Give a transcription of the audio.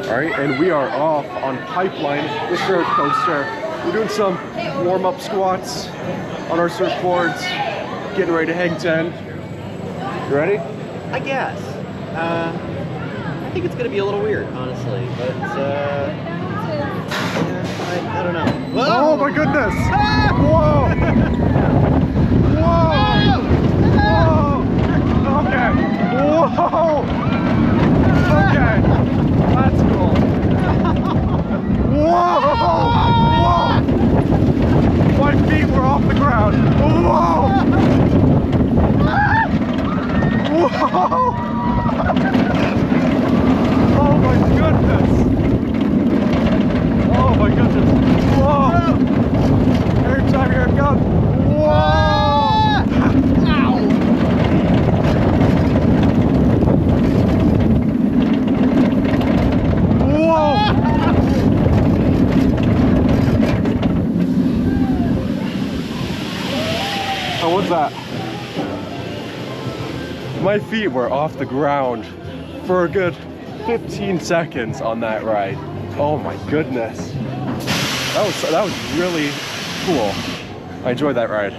Alright, and we are off on Pipeline, the surf coaster. We're doing some warm-up squats on our surfboards, getting ready to hang 10. You ready? I guess. I think it's gonna be a little weird, honestly, but I don't know. Whoa! Oh my goodness! Whoa! Whoa! Whoa! Okay. Whoa! Okay. That's cool. Whoa! Whoa! My feet were off the ground. Whoa! Whoa! Oh my goodness! Oh my goodness! Whoa! Every time here it goes. Whoa! Ow! Whoa! Oh, what's that? My feet were off the ground for a good 15 seconds on that ride. Oh my goodness. That was really cool. I enjoyed that ride.